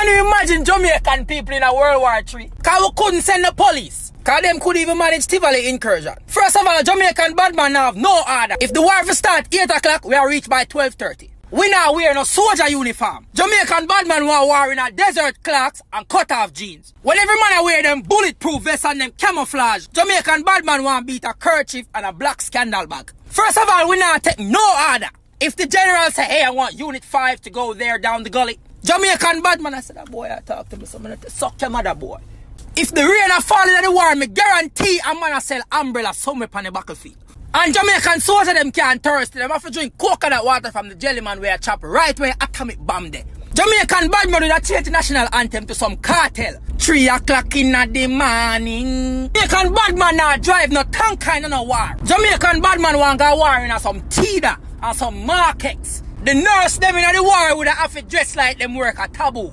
Can you imagine Jamaican people in a World War III? Because we couldn't send the police. Because them could even manage Tivoli incursion. First of all, Jamaican bad man have no order. If the war will start 8 o'clock, we are reached by 12:30. We now wear no soldier uniform. Jamaican bad man want war in a desert clocks and cut off jeans. When every man wear them bulletproof vests and them camouflage, Jamaican bad man want beat a kerchief and a black scandal bag. First of all, we now take no order. If the general say, hey, I want Unit 5 to go there down the gully, Jamaican bad man, I said, that boy, I talk to me, so I'm going to suck your mother, boy. If the rain are falling in the war, me guarantee I'm going to sell umbrella somewhere on the battlefield. And Jamaican soldiers them can't thirst. Them have to drink coconut water from the jelly man where I chop right where atomic bomb there. Jamaican bad man will change the national anthem to some cartel. 3 o'clock in the morning. Jamaican bad man now drive no tank kind of no war. Jamaican bad man want to go war in some Tida and some markets. The nurse them in the war would have to dress like them work at taboo.